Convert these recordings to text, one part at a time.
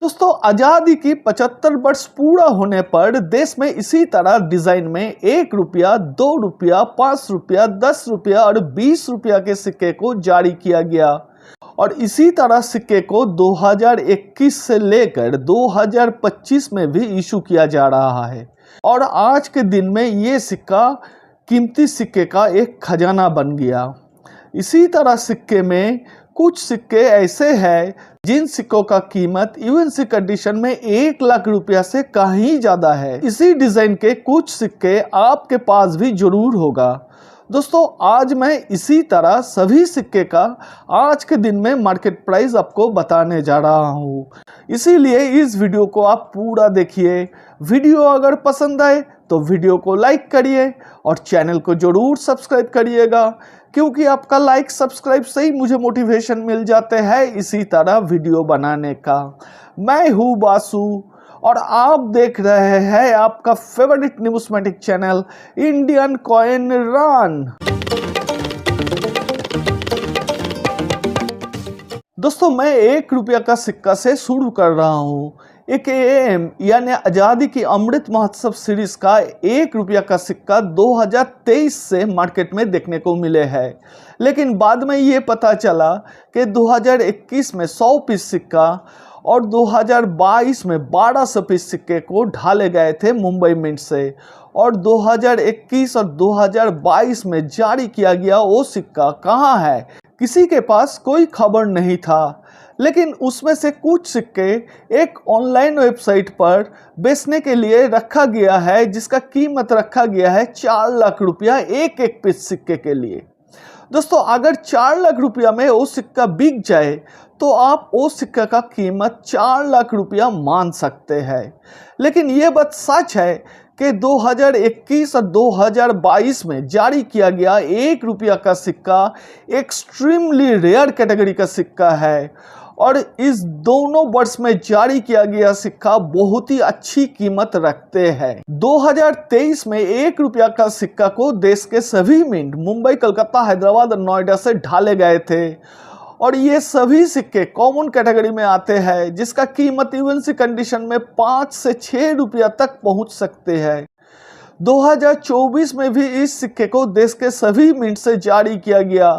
दोस्तों, आजादी की 75 वर्ष पूरा होने पर देश में इसी तरह डिजाइन में 1 रुपया, 2 रुपया, 5 रुपया, 10 रुपया और 20 रुपया के सिक्के को जारी किया गया। और इसी तरह सिक्के को 2021 से लेकर 2025 में भी इशू किया जा रहा है। और आज के दिन में ये सिक्का कीमती सिक्के का एक खजाना बन गया। इसी तरह सिक्के में कुछ सिक्के ऐसे हैं जिन सिक्कों का कीमत यूएनसी कंडीशन में 1 लाख रुपया से कहीं ज्यादा है। इसी डिजाइन के कुछ सिक्के आपके पास भी जरूर होगा। दोस्तों, आज मैं इसी तरह सभी सिक्के का आज के दिन में मार्केट प्राइस आपको बताने जा रहा हूँ, इसीलिए इस वीडियो को आप पूरा देखिए। वीडियो अगर पसंद आए तो वीडियो को लाइक करिए और चैनल को जरूर सब्सक्राइब करिएगा, क्योंकि आपका लाइक सब्सक्राइब से ही मुझे मोटिवेशन मिल जाते हैं इसी तरह वीडियो बनाने का। मैं हूँ बासु और आप देख रहे हैं आपका favourite Newsmatic channel Indian coin run. दोस्तों, मैं 1 रुपया का सिक्का से शुरू कर रहा हूँ। AKAM यानी आज़ादी की अमृत महोत्सव सीरीज का 1 रुपया का सिक्का 2023 से मार्केट में देखने को मिले हैं, लेकिन बाद में ये पता चला कि 2021 में 100 पीस सिक्का और 2022 में 1200 पीस सिक्के को ढाले गए थे मुंबई मिंट से, और 2021 और 2022 में जारी किया गया वो सिक्का कहाँ है, किसी के पास कोई खबर नहीं था। लेकिन उसमें से कुछ सिक्के एक ऑनलाइन वेबसाइट पर बेचने के लिए रखा गया है, जिसका कीमत रखा गया है 4 लाख रुपया एक एक पीस सिक्के के लिए। दोस्तों, अगर 4 लाख रुपया में वो सिक्का बिक जाए तो आप वो सिक्का का कीमत 4 लाख रुपया मान सकते हैं। लेकिन ये बात सच है कि 2021 और 2022 में जारी किया गया 1 रुपया का सिक्का एक्सट्रीमली रेयर कैटेगरी का सिक्का है, और इस दोनों वर्ष में जारी किया गया सिक्का बहुत ही अच्छी कीमत रखते हैं। 2023 में 1 रुपया का सिक्का को देश के सभी मिंट मुंबई, कोलकाता, हैदराबाद और नोएडा से ढाले गए थे, और ये सभी सिक्के कॉमन कैटेगरी में आते हैं, जिसका कीमत यूएनसी कंडीशन में 5 से 6 रुपया तक पहुंच सकते हैं। 2024 में भी इस सिक्के को देश के सभी मिंट से जारी किया गया,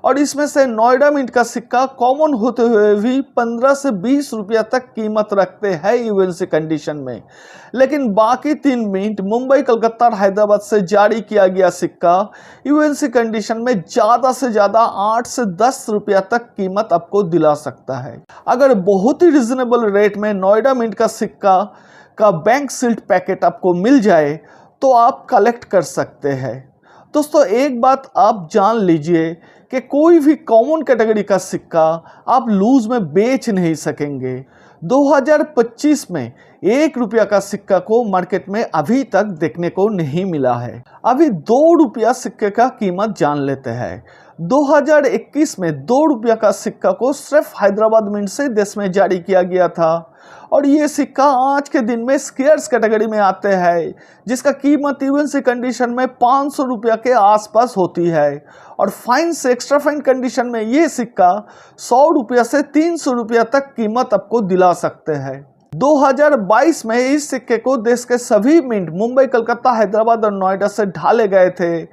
और इसमें से नोएडा मिंट का सिक्का कॉमन होते हुए भी 15 से 20 रुपया तक कीमत रखते हैं यूएनसी कंडीशन में। लेकिन बाकी 3 मिंट मुंबई, कोलकाता और हैदराबाद से जारी किया गया सिक्का यूएनसी कंडीशन में ज़्यादा से ज़्यादा 8 से 10 रुपया तक कीमत आपको दिला सकता है। अगर बहुत ही रिजनेबल रेट में नोएडा मिंट का सिक्का का बैंक सील्ड पैकेट आपको मिल जाए तो आप कलेक्ट कर सकते हैं। दोस्तों, एक बात आप जान लीजिए कि कोई भी कॉमन कैटेगरी का सिक्का आप लूज में बेच नहीं सकेंगे। 2025 में 1 रुपया का सिक्का को मार्केट में अभी तक देखने को नहीं मिला है। अभी 2 रुपया सिक्के का कीमत जान लेते हैं। 2021 में 2 रुपया का सिक्का को सिर्फ हैदराबाद मिंट से देश में जारी किया गया था, और ये सिक्का आज के दिन में स्केयर्स कैटेगरी में आते हैं, जिसका कीमत यूएनसी कंडीशन में 500 रुपया के आसपास होती है, और फाइन से एक्स्ट्रा फाइन कंडीशन में ये सिक्का 100 रुपया से 300 रुपया तक कीमत आपको दिला सकते हैं। 2022 में इस सिक्के को देश के सभी मिंट मुंबई, कोलकाता, हैदराबाद और नोएडा से ढाले गए थे,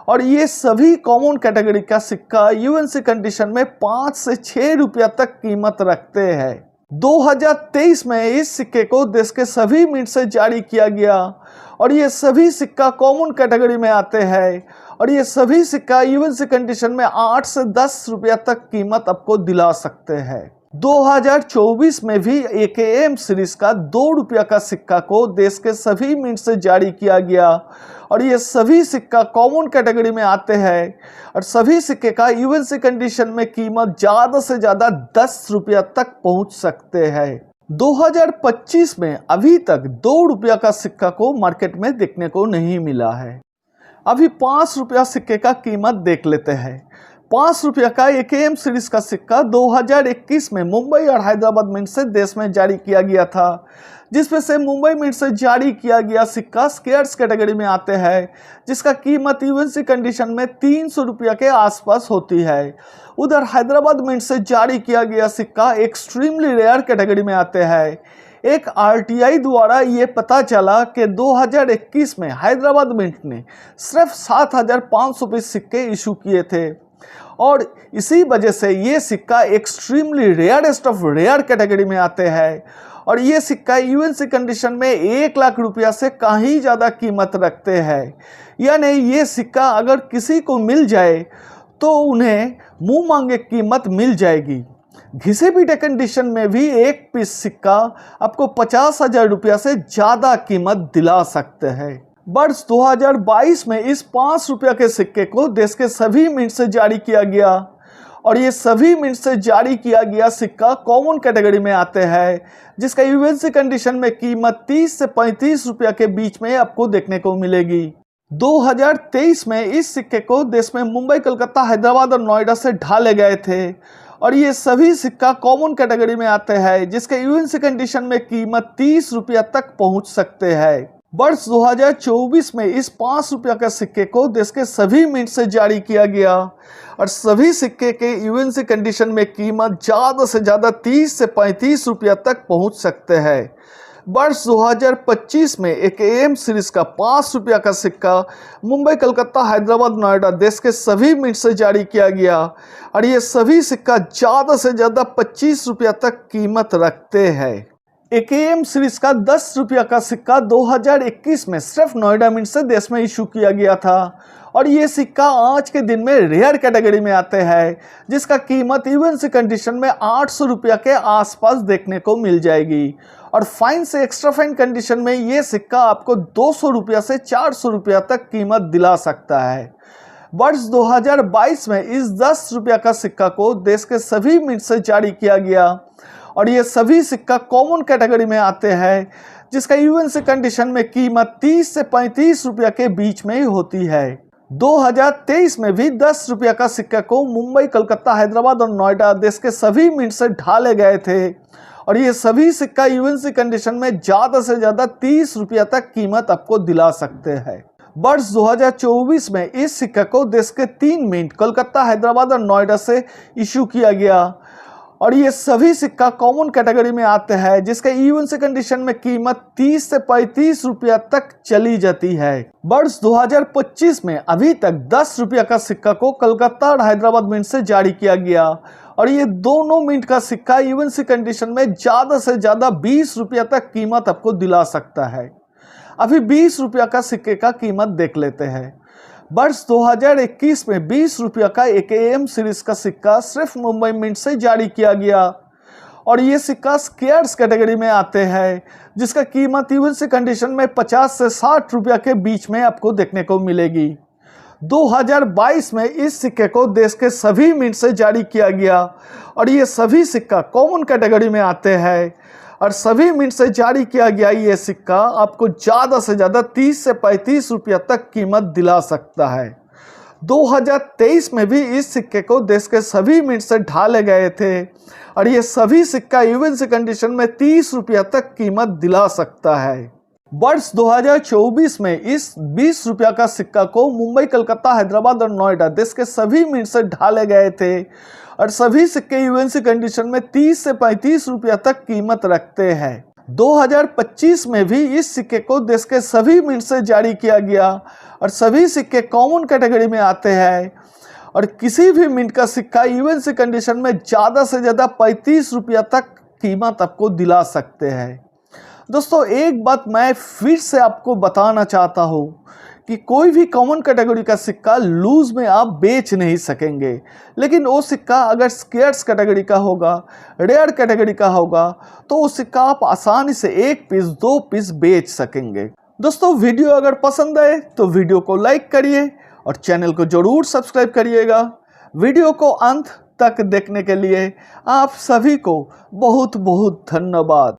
और ये सभी कॉमन कैटेगरी का सिक्का यूएनसी कंडीशन में 5 से 6 रुपया तक कीमत रखते हैं। 2023 में इस सिक्के को देश के सभी मिंट से जारी किया गया, और ये सभी सिक्का कॉमन कैटेगरी में आते हैं, और ये सभी सिक्का यूएनसी कंडीशन में 8 से 10 रुपया तक कीमत आपको दिला सकते हैं। 2024 में भी AKAM सीरीज का 2 रुपया का सिक्का को देश के सभी मिंट से जारी किया गया, और ये सभी सिक्का कॉमन कैटेगरी में आते हैं, और सभी सिक्के का यूएनसी कंडीशन में कीमत ज़्यादा से ज़्यादा 10 रुपया तक पहुंच सकते हैं। 2025 में अभी तक 2 रुपया का सिक्का को मार्केट में देखने को नहीं मिला है। अभी 5 रुपया सिक्के का कीमत देख लेते हैं। 5 रुपया का AKAM सीरीज का सिक्का 2021 में मुंबई और हैदराबाद मिंट से देश में जारी किया गया था, जिसमें से मुंबई मिंट से जारी किया गया सिक्का स्केयर्स कैटेगरी में आते हैं, जिसका कीमत यूएनसी कंडीशन में 300 रुपया के आसपास होती है। उधर हैदराबाद मिंट से जारी किया गया सिक्का एक्सट्रीमली रेयर कैटेगरी में आते हैं। एक आरटीआई द्वारा ये पता चला कि 2021 में हैदराबाद मिंट ने सिर्फ 7,500 पीस सिक्के इशू किए थे और इसी वजह से ये सिक्का extremely rarest of rare category में आते हैं और ये सिक्का यूएनसी कंडीशन में 1 लाख रुपया से कहीं ज़्यादा कीमत रखते हैं। यानी ये सिक्का अगर किसी को मिल जाए तो उन्हें मुंह मांगे कीमत मिल जाएगी। घिसे पीटे कंडीशन में भी एक पीस सिक्का आपको 50,000 रुपया से ज़्यादा कीमत दिला सकते हैं। वर्ष 2022 में इस 5 रुपया के सिक्के को देश के सभी मिंट से जारी किया गया और ये सभी मिंट से जारी किया गया सिक्का कॉमन कैटेगरी में आते हैं, जिसका यूएनसी कंडीशन में कीमत 30 से 35 रुपया के बीच में आपको देखने को मिलेगी। 2023 में इस सिक्के को देश में मुंबई, कलकत्ता, हैदराबाद और नोएडा से ढाले गए थे और ये सभी सिक्का कॉमन कैटेगरी में आते हैं, जिसके यूएनसी कंडीशन में कीमत 30 रुपया तक पहुंच सकते हैं। वर्ष 2024 में इस 5 रुपया के सिक्के को देश के सभी मिंट से जारी किया गया और सभी सिक्के के यूएनसी कंडीशन में कीमत ज़्यादा से ज़्यादा 30 से 35 रुपया तक पहुंच सकते हैं। वर्ष 2025 में एक एम सीरीज का 5 रुपया का सिक्का मुंबई, कलकत्ता, हैदराबाद, नोएडा देश के सभी मिंट से जारी किया गया और ये सभी सिक्का ज़्यादा से ज़्यादा 25 रुपया तक कीमत रखते हैं। एक एम सीरीज का 10 रुपया का सिक्का 2021 में सिर्फ नोएडा मिंट से देश में इशू किया गया था और ये सिक्का आज के दिन में रेयर कैटेगरी में आते हैं, जिसका कीमत यूएनसी कंडीशन में 800 रुपया के आसपास देखने को मिल जाएगी और फाइन से एक्स्ट्रा फाइन कंडीशन में ये सिक्का आपको 200 रुपया से 400 रुपया तक कीमत दिला सकता है। वर्ष 2022 में इस 10 रुपया का सिक्का को देश के सभी मिंट से जारी किया गया और ये सभी सिक्का कॉमन कैटेगरी में आते हैं, जिसका यूएनसी कंडीशन में कीमत 30 से 35 रुपया के बीच में ही होती है। 2023 में भी 10 रुपया का सिक्का को मुंबई, कलकत्ता, हैदराबाद और नोएडा देश के सभी मिंट से ढाले गए थे और ये सभी सिक्का यूएनसी कंडीशन में ज़्यादा से ज़्यादा 30 रुपया तक कीमत आपको दिला सकते हैं। वर्ष 2024 में इस सिक्का को देश के 3 मिंट कोलकाता, हैदराबाद और नोएडा से इशू किया गया और ये सभी सिक्का कॉमन कैटेगरी में आते हैं, जिसका यूएनसी कंडीशन में कीमत 30 से 35 रुपया तक चली जाती है। वर्ष 2025 में अभी तक 10 रुपया का सिक्का को कलकत्ता और हैदराबाद मिंट से जारी किया गया और ये दोनों मिंट का सिक्का यूएनसी कंडीशन में ज़्यादा से ज़्यादा 20 रुपया तक कीमत आपको दिला सकता है। अभी 20 रुपया का सिक्के का कीमत देख लेते हैं। वर्ष 2021 में 20 रुपया का एक एम सीरीज का सिक्का सिर्फ मुंबई मिंट से जारी किया गया और ये सिक्का स्केयर्स कैटेगरी में आते हैं, जिसका कीमत यूएनसी कंडीशन में 50 से 60 रुपया के बीच में आपको देखने को मिलेगी। 2022 में इस सिक्के को देश के सभी मिंट से जारी किया गया और ये सभी सिक्का कॉमन कैटेगरी में आते हैं और सभी मिंट से जारी किया गया ये सिक्का आपको ज़्यादा से ज़्यादा 30 से 35 रुपया तक कीमत दिला सकता है। 2023 में भी इस सिक्के को देश के सभी मिंट से ढाले गए थे और ये सभी सिक्का यूएनसी कंडीशन में 30 रुपया तक कीमत दिला सकता है। वर्ष 2024 में इस 20 रुपया का सिक्का को मुंबई, कलकत्ता, हैदराबाद और नोएडा देश के सभी मिंट से ढाले गए थे और सभी सिक्के यूएनसी कंडीशन में 30 से 35 रुपया तक कीमत रखते हैं। 2025 में भी इस सिक्के को देश के सभी मिंट से जारी किया गया और सभी सिक्के कॉमन कैटेगरी में आते हैं और किसी भी मिंट का सिक्का यूएनसी कंडीशन में ज़्यादा से ज़्यादा 35 रुपया तक कीमत आपको दिला सकते हैं। दोस्तों, एक बात मैं फिर से आपको बताना चाहता हूँ कि कोई भी कॉमन कैटेगरी का सिक्का लूज में आप बेच नहीं सकेंगे, लेकिन वो सिक्का अगर स्केयर्स कैटेगरी का होगा, रेयर कैटेगरी का होगा, तो वो सिक्का आप आसानी से 1 पीस 2 पीस बेच सकेंगे। दोस्तों, वीडियो अगर पसंद आए तो वीडियो को लाइक करिए और चैनल को जरूर सब्सक्राइब करिएगा। वीडियो को अंत तक देखने के लिए आप सभी को बहुत बहुत धन्यवाद।